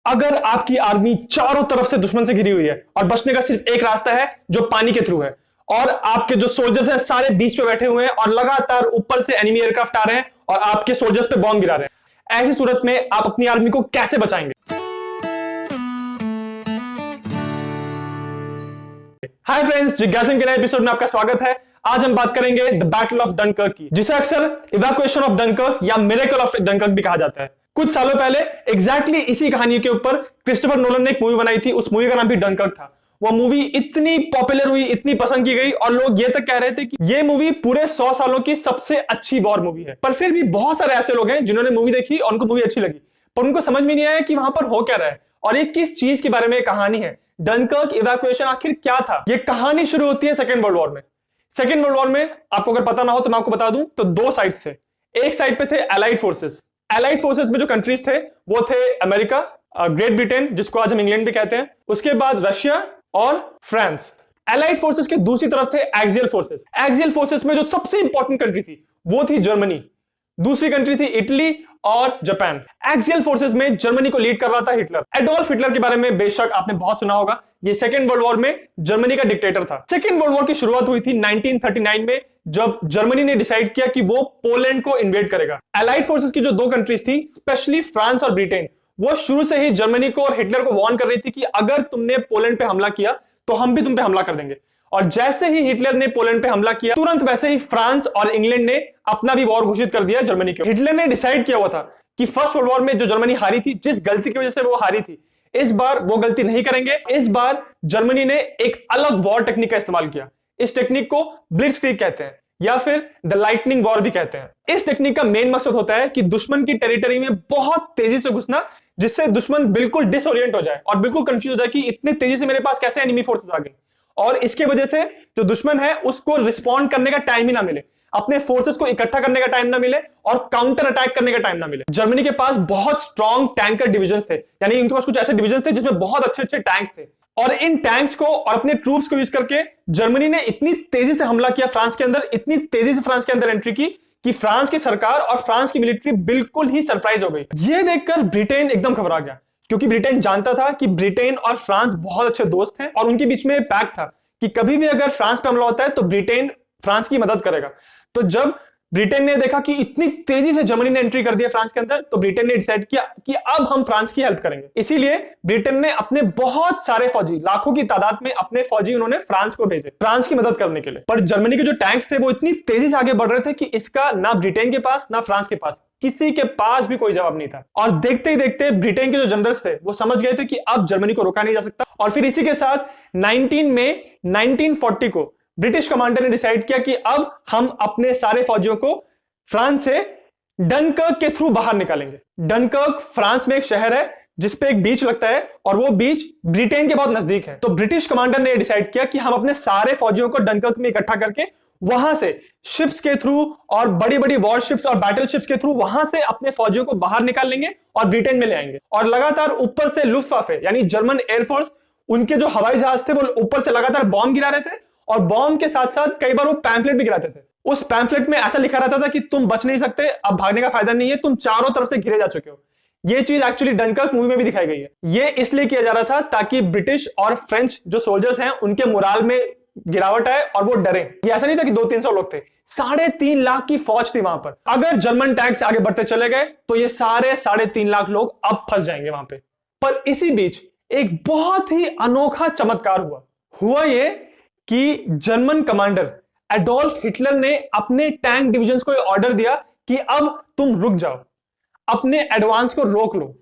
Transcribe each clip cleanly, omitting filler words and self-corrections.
अगर आपकी आर्मी चारों तरफ से दुश्मन से घिरी हुई है और बचने का सिर्फ एक रास्ता है जो पानी के थ्रू है, और आपके जो सोल्जर्स हैं सारे बीच पे बैठे हुए हैं और लगातार ऊपर से एनिमी एयरक्राफ्ट आ रहे हैं और आपके सोल्जर्स पे बॉम्ब गिरा रहे हैं, ऐसी सूरत में आप अपनी आर्मी को कैसे बचाएंगे? हाय फ्रेंड्स, जिज्ञासन के नए एपिसोड में आपका स्वागत है। आज हम बात करेंगे द बैटल ऑफ डनकर्क की, जिसे अक्सर इवैक्यूएशन ऑफ डनकर्क या मिरेकल ऑफ डनकर्क भी कहा जाता है। कुछ सालों पहले एग्जैक्टली इसी कहानी के ऊपर क्रिस्टोफर नोलन ने एक मूवी बनाई थी। उस मूवी का नाम भी डनकर्क था। वो मूवी इतनी पॉपुलर हुई, इतनी पसंद की गई और लोग ये तक कह रहे थे कि ये मूवी पूरे 100 सालों की सबसे अच्छी वॉर मूवी है। पर फिर भी बहुत सारे ऐसे लोग हैं जिन्होंने मूवी देखी और उनको मूवी अच्छी लगी, पर उनको समझ में नहीं आया कि वहां पर हो क्या रहा है और ये किस चीज के बारे में कहानी है। डनकर्क इवैक्यूएशन आखिर क्या था? ये कहानी शुरू होती है सेकेंड वर्ल्ड वॉर में। सेकेंड वर्ल्ड वॉर में आपको अगर पता ना हो तो मैं आपको बता दूं तो दो साइड्स थे। एक साइड पे थे एलाइड फोर्सेस। एलाइड फोर्सेस में जो कंट्रीज थे वो थे अमेरिका, ग्रेट ब्रिटेन जिसको आज हम इंग्लैंड भी कहते हैं, उसके बाद रशिया और फ्रांस। एलाइड फोर्सेस के दूसरी तरफ थे एक्सियल फोर्सेस। एक्सियल फोर्सेस में जो सबसे इंपॉर्टेंट कंट्री थी वो थी जर्मनी, दूसरी कंट्री थी इटली और जापान। एक्सियल फोर्सेस में जर्मनी को लीड कर रहा था हिटलर। एडोल्फ हिटलर के बारे में बेशक आपने बहुत सुना होगा। ये सेकेंड वर्ल्ड वॉर में जर्मनी का डिक्टेटर था। सेकेंड वर्ल्ड वॉर की शुरुआत हुई थी 1939 में, जब जर्मनी ने डिसाइड किया कि वो पोलैंड को इन्वेड करेगा। एलाइड फोर्सेस की जो दो कंट्रीज थी, स्पेशली फ्रांस और ब्रिटेन, वो शुरू से ही जर्मनी को और हिटलर को वार्न कर रही थी कि अगर तुमने पोलैंड पे हमला किया तो हम भी तुम पे हमला कर देंगे। और जैसे ही हिटलर ने पोलैंड पे हमला किया, तुरंत वैसे ही फ्रांस और इंग्लैंड ने अपना भी वॉर घोषित कर दिया जर्मनी के। हिटलर ने डिसाइड किया हुआ था कि फर्स्ट वर्ल्ड वॉर में जो जर्मनी हारी थी, जिस गलती की वजह से वो हारी थी, इस बार वो गलती नहीं करेंगे। इस बार जर्मनी ने एक अलग वॉर टेक्निक का इस्तेमाल किया। इस टेक्निक को ब्लिट्जक्रीग कहते हैं या फिर द लाइटनिंग वॉर भी कहते हैं। इस टेक्निक का मेन मकसद होता है कि दुश्मन की टेरिटरी में बहुत तेजी से घुसना, जिससे दुश्मन बिल्कुल डिसओरिएंट हो जाए और बिल्कुल कंफ्यूज हो जाए कि इतनी तेजी से मेरे पास कैसे एनिमी फोर्सेस आ गई, और इसके वजह से जो दुश्मन है उसको रिस्पॉन्ड करने का टाइम ही ना मिले, अपने फोर्सेस को इकट्ठा करने का टाइम ना मिले और काउंटर अटैक करने का टाइम ना मिले। जर्मनी के पास बहुत स्ट्रॉन्ग टैंकर डिविजन्स थे, यानी इनके पास कुछ ऐसे डिविजन्स थे जिसमें बहुत अच्छे अच्छे टैंक्स थे, और इन टैंक्स को और अपने ट्रूप्स को यूज करके जर्मनी ने इतनी तेजी से हमला किया फ्रांस के अंदर, इतनी तेजी से फ्रांस के अंदर एंट्री की कि फ्रांस की सरकार और फ्रांस की मिलिट्री बिल्कुल ही सरप्राइज हो गई। यह देखकर ब्रिटेन एकदम घबरा गया, क्योंकि ब्रिटेन जानता था कि ब्रिटेन और फ्रांस बहुत अच्छे दोस्त हैं और उनके बीच में पैक्ट था कि कभी भी अगर फ्रांस पे हमला होता है तो ब्रिटेन फ्रांस की मदद करेगा। तो जब ब्रिटेन ने देखा कि इतनी तेजी से जर्मनी ने एंट्री कर दिया फ्रांस के अंदर, तो ब्रिटेन ने डिसाइड किया कि अब हम फ्रांस की हेल्प करेंगे। इसीलिए ब्रिटेन ने अपने बहुत सारे फौजी, लाखों की तादाद में अपने फौजी उन्होंने फ्रांस को भेजे फ्रांस की मदद करने के लिए। पर जर्मनी के जो टैंक्स थे वो इतनी तेजी से आगे बढ़ रहे थे कि इसका ना ब्रिटेन के पास ना फ्रांस के पास, किसी के पास भी कोई जवाब नहीं था। और देखते ही देखते ब्रिटेन के जो जनरल्स थे वो समझ गए थे कि अब जर्मनी को रोका नहीं जा सकता। और फिर इसी के साथ 19 मई 1940 को ब्रिटिश कमांडर ने डिसाइड किया कि अब हम अपने सारे फौजियों को फ्रांस से डनकर्क के थ्रू बाहर निकालेंगे। डनकर्क फ्रांस में एक शहर है जिसपे एक बीच लगता है और वो बीच ब्रिटेन के बहुत नजदीक है। तो ब्रिटिश कमांडर ने डिसाइड किया कि हम अपने सारे फौजियों को डनकर्क में इकट्ठा करके वहां से शिप्स के थ्रू और बड़ी बड़ी वॉरशिप्स और बैटल शिप्स के थ्रू वहां से अपने फौजियों को बाहर निकाल लेंगे और ब्रिटेन में ले आएंगे। और लगातार ऊपर से लुफ्टवाफे यानी जर्मन एयरफोर्स, उनके जो हवाई जहाज थे वो ऊपर से लगातार बॉम्ब गिरा रहे थे, और बॉम्ब के साथ साथ कई बार वो पैम्फलेट भी गिराते थे। उस पैम्फलेट में ऐसा लिखा रहता था कि तुम बच नहीं सकते, अब भागने का फायदा नहीं है, तुम चारों तरफ से घिरे जा चुके हो। ये चीज एक्चुअली डनकर्क मूवी में भी दिखाई गई है। ये इसलिए किया जा रहा था ताकि ब्रिटिश और फ्रेंच जो सोल्जर्स हैं उनके मोराल में गिरावट आए और वो डरे। ये ऐसा नहीं था कि 200-300 लोग थे, 3.5 लाख की फौज थी वहां पर। अगर जर्मन टैंक्स आगे बढ़ते चले गए तो ये सारे 3.5 लाख लोग अब फंस जाएंगे वहां पे। पर इसी बीच एक बहुत ही अनोखा चमत्कार हुआ ये कि जर्मन कमांडर एडोल्फ हिटलर ने अपने टैंक डिविजन्स को ऑर्डर दिया कि अब तुम रुक जाओ, अपने एडवांस को रोक लो।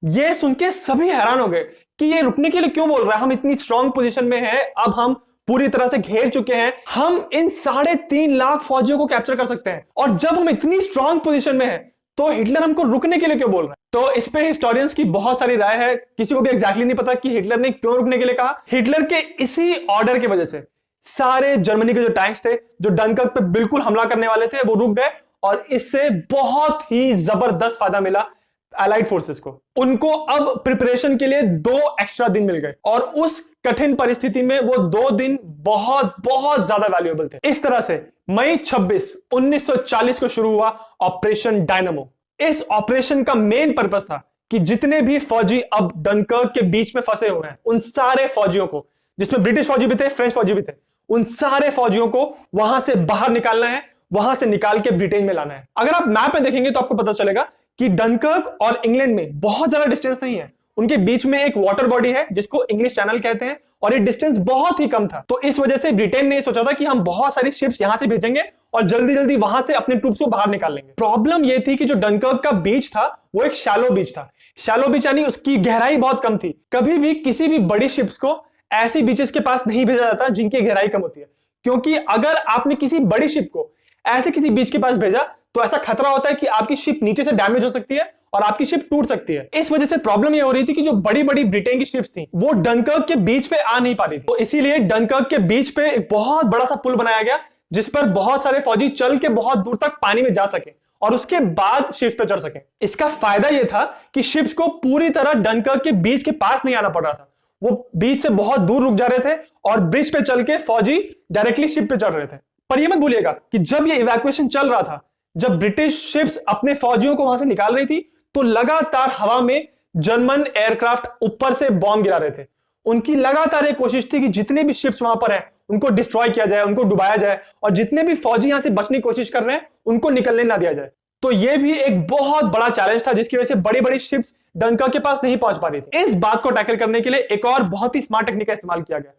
यह सुन के सभी हैरान हो गए कि ये रुकने के लिए क्यों बोल रहा है, हम इतनी स्ट्रांग पोजीशन में हैं, अब हम पूरी तरह से घेर चुके हैं, हम इन 3.5 लाख फौजियों को कैप्चर कर सकते हैं, और जब हम इतनी स्ट्रांग पोजीशन में हैं तो हिटलर हमको रुकने के लिए क्यों बोल रहा है? तो इस पे हिस्टोरियंस की बहुत सारी राय है। किसी को भी एग्जैक्टली नहीं पता कि हिटलर ने क्यों रुकने के लिए कहा। हिटलर के इसी ऑर्डर की वजह से सारे जर्मनी के जो टैंक्स थे जो डनकर्क पे बिल्कुल हमला करने वाले थे वो रुक गए, और इससे बहुत ही जबरदस्त फायदा मिला एलाइड फोर्सेस को। उनको अब प्रिपरेशन के लिए 2 एक्स्ट्रा दिन मिल गए, और उस कठिन परिस्थिति में वो 2 दिन बहुत बहुत ज्यादा वैल्यूएबल थे। इस तरह से मई 26, 1940 को शुरू हुआ ऑपरेशन डायनामो। इस ऑपरेशन का मेन पर्पस था कि जितने भी फौजी अब डनकर्क के बीच में फंसे हुए हैं, उन सारे फौजियों को, जिसमें ब्रिटिश फौजी भी थे, फ्रेंच फौजी भी थे, उन सारे फौजियों को वहां से बाहर निकालना है, वहां से निकाल के ब्रिटेन में लाना है। अगर आप मैप में देखेंगे तो आपको पता चलेगा कि डनकर्क और इंग्लैंड में बहुत ज्यादा डिस्टेंस नहीं है। उनके बीच में एक वाटर बॉडी है जिसको इंग्लिश चैनल कहते हैं, और ये डिस्टेंस बहुत ही कम था। तो इस वजह से ब्रिटेन ने सोचा था कि हम बहुत सारी शिप्स यहां से भेजेंगे और जल्दी जल्दी वहां से अपने ट्रूप्स को बाहर निकाल लेंगे। प्रॉब्लम यह थी कि जो डनकर्क का बीच था वो एक शैलो बीच था। शैलो बीच यानी उसकी गहराई बहुत कम थी। कभी भी किसी भी बड़ी शिप्स को ऐसी बीचेस के पास नहीं भेजा जाता जिनकी गहराई कम होती है, क्योंकि अगर आपने किसी बड़ी शिप को ऐसे किसी बीच के पास भेजा तो ऐसा खतरा होता है कि आपकी शिप नीचे से डैमेज हो सकती है और आपकी शिप टूट सकती है। इस वजह से प्रॉब्लम ये हो रही थी कि जो बड़ी बड़ी ब्रिटेन की शिप्स थी वो डनकर्क के बीच पे आ नहीं पा रही थी। तो इसीलिए डनकर्क के बीच पे एक बहुत बड़ा सा पुल बनाया गया जिस पर बहुत सारे फौजी चल के बहुत दूर तक पानी में जा सके और उसके बाद शिप्स पे चढ़ सके। इसका फायदा यह था कि शिप्स को पूरी तरह डनकर्क के बीच के पास नहीं आना पड़ रहा था, वो बीच से बहुत दूर रुक जा रहे थे और ब्रिज पे चल के फौजी डायरेक्टली शिप पे चढ़ रहे थे। पर यह मत भूलिएगा कि जब ये इवैक्यूएशन चल रहा था, जब ब्रिटिश शिप्स अपने फौजियों को वहां से निकाल रही थी, तो लगातार हवा में जर्मन एयरक्राफ्ट ऊपर से बॉम्ब गिरा रहे थे। उनकी लगातार एक कोशिश थी कि जितने भी शिप्स वहां पर हैं उनको डिस्ट्रॉय किया जाए, उनको डुबाया जाए, और जितने भी फौजी यहां से बचने की कोशिश कर रहे हैं उनको निकलने ना दिया जाए। तो यह भी एक बहुत बड़ा चैलेंज था जिसकी वजह से बड़ी बड़ी शिप्स डनकर्क के पास नहीं पहुंच पा रही थी। इस बात को टैकल करने के लिए एक और बहुत ही स्मार्ट टेक्निक का इस्तेमाल किया गया।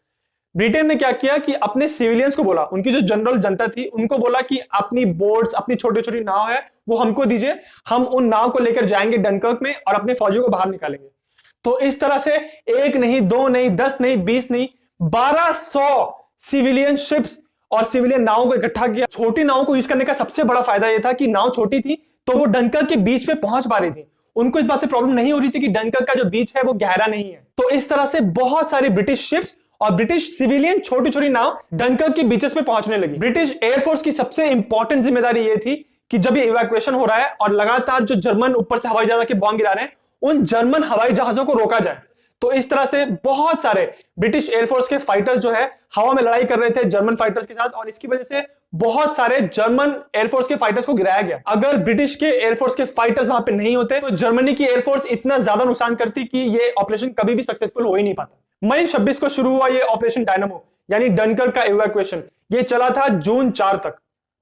ब्रिटेन ने क्या किया कि अपने सिविलियंस को बोला, उनकी जो जनरल जनता थी उनको बोला कि अपनी बोट्स, अपनी छोटी छोटी नाव है वो हमको दीजिए, हम उन नाव को लेकर जाएंगे डनकर्क में और अपने फौजियों को बाहर निकालेंगे। तो इस तरह से एक नहीं, दो नहीं, 10 नहीं, 20 नहीं, 1200 सिविलियन शिप्स और सिविलियन नावों को इकट्ठा किया। छोटी नावों को यूज करने का सबसे बड़ा फायदा यह था कि नाव छोटी थी तो वो डनकर्क के बीच पे पहुंच पा रही थी। उनको इस बात से प्रॉब्लम नहीं हो रही थी कि डनकर्क का जो बीच है वो गहरा नहीं है। तो इस तरह से बहुत सारी ब्रिटिश शिप्स और ब्रिटिश सिविलियन छोटी छोटी नाव डनकर्क के बीचेस पे पहुंचने लगी। ब्रिटिश एयरफोर्स की सबसे इंपॉर्टेंट जिम्मेदारी यह थी कि जब ये इवैक्यूएशन हो रहा है और लगातार जो जर्मन ऊपर से हवाई जहाज के बॉम्ब गिरा रहे हैं, उन जर्मन हवाई जहाजों को रोका जाए। तो इस तरह से बहुत सारे ब्रिटिश एयरफोर्स के फाइटर्स जो है हवा में लड़ाई कर रहे थे जर्मन फाइटर्स के साथ, और इसकी वजह से बहुत सारे जर्मन एयरफोर्स के फाइटर्स को गिराया गया। अगर ब्रिटिश के एयरफोर्स के फाइटर्स वहां पे नहीं होते तो जर्मनी की एयरफोर्स इतना ज्यादा नुकसान करती कि ये ऑपरेशन कभी भी सक्सेसफुल हो ही नहीं पाता। मई 26 को शुरू हुआ ये ऑपरेशन डायनामो यानी डनकर्क का इवैक्यूएशन। ये चला था जून 4 तक।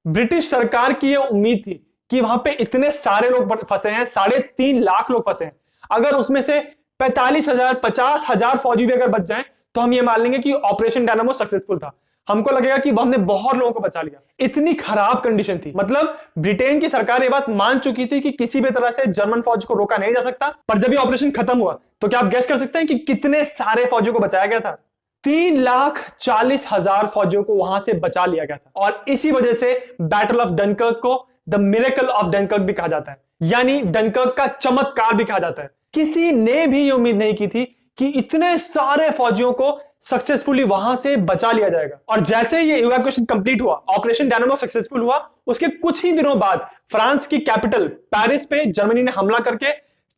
ब्रिटिश सरकार की ये उम्मीद थी कि वहां पे इतने सारे लोग फंसे हैं, 3.5 लाख लोग फंसे हैं, अगर उसमें से 45,000 50,000 फौजी भी अगर बच जाएं तो हम ये मान लेंगे कि ऑपरेशन डायनामो सक्सेसफुल था। हमको लगेगा कि हमने बहुत लोगों को बचा लिया। इतनी खराब कंडीशन थी, मतलब ब्रिटेन की सरकार ये बात मान चुकी थी कि किसी भी तरह से जर्मन फौज को रोका नहीं जा सकता। पर जब ये ऑपरेशन खत्म हुआ तो क्या आप गेस कर सकते हैं कि कितने सारे फौजियों को बचाया गया था? 3,40,000 फौजियों को वहां से बचा लिया गया था। और इसी वजह से बैटल ऑफ डनकर्क को द मिरेकल ऑफ डनकर्क भी कहा जाता है, यानी डनकर्क का चमत्कार भी कहा जाता है। किसी ने भी ये उम्मीद नहीं की थी कि इतने सारे फौजियों को सक्सेसफुली वहां से बचा लिया जाएगा। और जैसे ये इवैक्यूएशन कंप्लीट हुआ, ऑपरेशन डायनामो सक्सेसफुल हुआ, उसके कुछ ही दिनों बाद फ्रांस की कैपिटल पेरिस पे जर्मनी ने हमला करके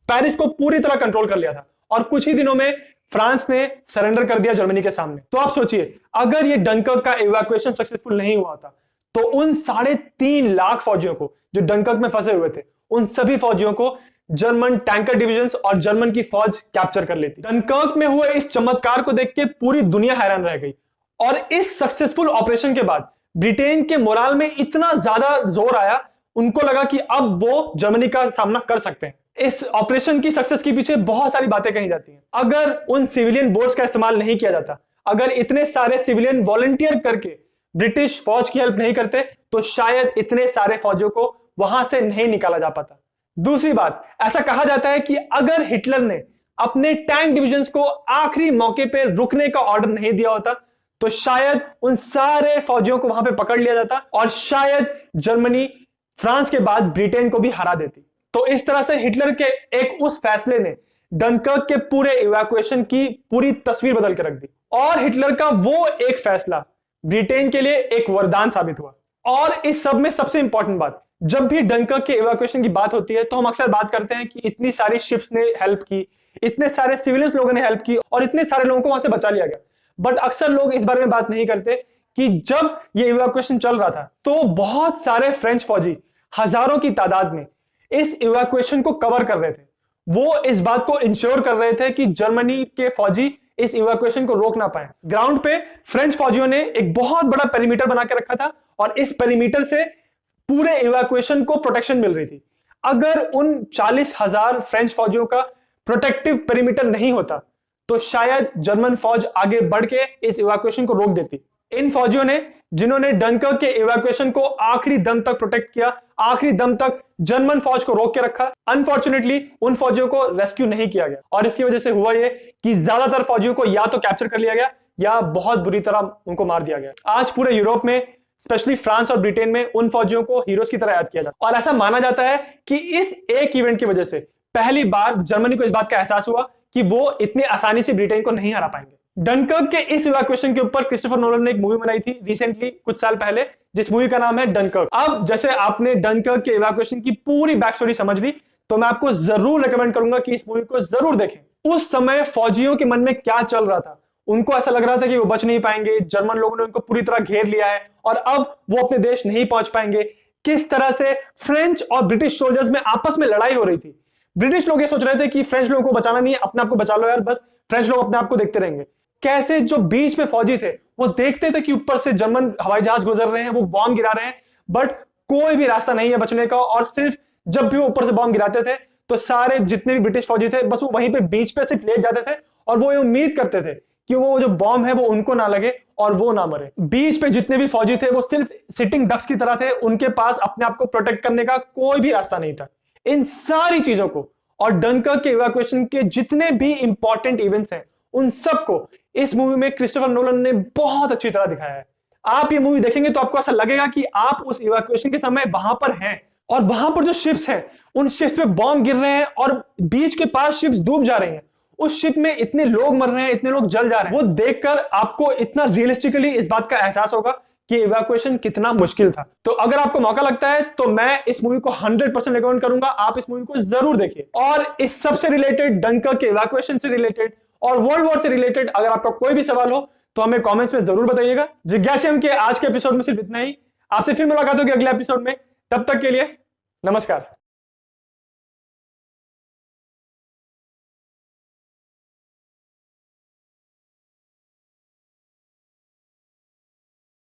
पेरिस को पूरी तरह कंट्रोल कर लिया था, और कुछ ही दिनों में फ्रांस ने सरेंडर कर दिया जर्मनी के सामने। तो आप सोचिए, अगर ये डनकर्क का इवैक्यूएशन सक्सेसफुल नहीं हुआ था तो उन 3.5 लाख फौजियों को जो डनकर्क में फंसे हुए थे, उन सभी फौजियों को जर्मन टैंकर डिविजन्स और जर्मन की फौज कैप्चर कर लेती। डनकर्क में हुए इस चमत्कार को देख के पूरी दुनिया हैरान रह गई, और इस सक्सेसफुल ऑपरेशन के बाद ब्रिटेन के मोराल में इतना ज्यादा जोर आया, उनको लगा कि अब वो जर्मनी का सामना कर सकते हैं। इस ऑपरेशन की सक्सेस के पीछे बहुत सारी बातें कही जाती हैं। अगर उन सिविलियन बोट्स का इस्तेमाल नहीं किया जाता, अगर इतने सारे सिविलियन वॉलंटियर करके ब्रिटिश फौज की हेल्प नहीं करते, तो शायद इतने सारे फौजियों को वहां से नहीं निकाला जा पाता। दूसरी बात, ऐसा कहा जाता है कि अगर हिटलर ने अपने टैंक डिविजन्स को आखिरी मौके पे रुकने का ऑर्डर नहीं दिया होता तो शायद उन सारे फौजियों को वहां पे पकड़ लिया जाता और शायद जर्मनी फ्रांस के बाद ब्रिटेन को भी हरा देती। तो इस तरह से हिटलर के एक उस फैसले ने डनकर्क के पूरे इवैक्यूएशन की पूरी तस्वीर बदल के रख दी, और हिटलर का वो एक फैसला ब्रिटेन के लिए एक वरदान साबित हुआ। और इस सब में सबसे इंपॉर्टेंट बात, जब भी डनकर्क के इवैक्यूएशन की बात होती है तो हम अक्सर बात करते हैं कि इतनी सारी शिप्स ने हेल्प की, इतने सारे सिविलियंस लोगों ने हेल्प की और इतने सारे लोगों को वहां से बचा लिया गया। बट अक्सर लोग इस बारे में बात नहीं करते कि जब ये इवैक्यूएशन चल रहा था तो बहुत सारे फ्रेंच फौजी हजारों की तादाद में इस इवैक्यूएशन को कवर कर रहे थे। वो इस बात को इंश्योर कर रहे थे कि जर्मनी के फौजी इस इवैक्यूएशन को रोक ना पाए। ग्राउंड पे फ्रेंच फौजियों ने एक बहुत बड़ा पेरीमीटर बना के रखा था और इस पेरीमीटर से पूरे इवैक्यूएशन को प्रोटेक्शन मिल रही थी। अगर उन 40,000 फ्रेंच फौजियों का प्रोटेक्टिव पेरीमीटर नहीं होता तो शायद जर्मन फौज आगे बढ़ के इस इवैक्यूएशन को रोक देती। इन फौजियों ने, जिन्होंने डंकर्क के इवैक्यूएशन को आखिरी दम तक प्रोटेक्ट किया, आखिरी दम तक जर्मन फौज को रोक के रखा, अनफॉर्चुनेटली उन फौजियों को रेस्क्यू नहीं किया गया और इसकी वजह से हुआ यह कि ज्यादातर फौजियों को या तो कैप्चर कर लिया गया या बहुत बुरी तरह उनको मार दिया गया। आज पूरे यूरोप में, स्पेशली फ्रांस और ब्रिटेन में, उन फौजियों को हीरोज की तरह याद किया जाता है और ऐसा माना जाता है कि इस एक इवेंट की वजह से पहली बार जर्मनी को इस बात का एहसास हुआ कि वो इतनी आसानी से ब्रिटेन को नहीं हरा पाएंगे। डनकर्क के इस इवैक्यूएशन के ऊपर क्रिस्टोफर नोलन ने एक मूवी बनाई थी रिसेंटली, कुछ साल पहले, जिस मूवी का नाम है डनकर्क। अब जैसे आपने डनकर्क के इवैक्यूएशन की पूरी बैक स्टोरी समझ ली, तो मैं आपको जरूर रिकमेंड करूंगा कि इस मूवी को जरूर देखें। उस समय फौजियों के मन में क्या चल रहा था, उनको ऐसा लग रहा था कि वो बच नहीं पाएंगे, जर्मन लोगों ने उनको पूरी तरह घेर लिया है और अब वो अपने देश नहीं पहुंच पाएंगे। किस तरह से फ्रेंच और ब्रिटिश सोल्जर्स में आपस में लड़ाई हो रही थी। ब्रिटिश लोग ये सोच रहे थे कि फ्रेंच लोगों को बचाना नहीं है, अपने आप को बचा लो यार, बस फ्रेंच लोग अपने आप को देखते रहेंगे। कैसे जो बीच में फौजी थे वो देखते थे कि ऊपर से जर्मन हवाई जहाज गुजर रहे हैं, वो बॉम्ब गिरा रहे हैं, बट कोई भी रास्ता नहीं है बचने का और सिर्फ जब भी वो ऊपर से बॉम्ब गिराते थे तो सारे जितने भी ब्रिटिश फौजी थे बस वो वहीं पे बीच पे सिर्फ लेट जाते थे और वो ये उम्मीद करते थे कि वो जो बॉम्ब है वो उनको ना लगे और वो ना मरे। बीच पे जितने भी फौजी थे वो सिर्फ सिटिंग डक्स की तरह थे, उनके पास अपने आप को प्रोटेक्ट करने का कोई भी रास्ता नहीं था। इन सारी चीजों को और डनकर्क के इवैक्यूएशन के जितने भी इंपॉर्टेंट इवेंट्स हैं उन सबको इस मूवी में क्रिस्टोफर नोलन ने बहुत अच्छी तरह दिखाया है। आप ये मूवी देखेंगे तो आपको ऐसा लगेगा कि आप उस इवैक्यूएशन के समय वहां पर हैं और वहां पर जो शिप्स हैं उन शिप्स पे बॉम्ब गिर रहे हैं और बीच के पास शिप्स डूब जा रही हैं, उस शिप में इतने लोग मर रहे हैं, इतने लोग जल जा रहे हैं। वो देखकर आपको इतना रियलिस्टिकली इस बात का एहसास होगा कि इवैक्यूएशन कितना मुश्किल था। तो अगर आपको मौका लगता है तो मैं इस मूवी को 100% रिकमेंड करूंगा, आप इस मूवी को जरूर देखिए। और इस सबसे रिलेटेड, डनकर्क के इवैक्यूएशन से रिलेटेड और वर्ल्ड वॉर से रिलेटेड अगर आपका कोई भी सवाल हो तो हमें कमेंट्स में जरूर बताइएगा। जिज्ञासियम के आज के एपिसोड में सिर्फ इतना ही। आपसे फिर मुलाकात होगी अगले एपिसोड में, तब तक के लिए नमस्कार।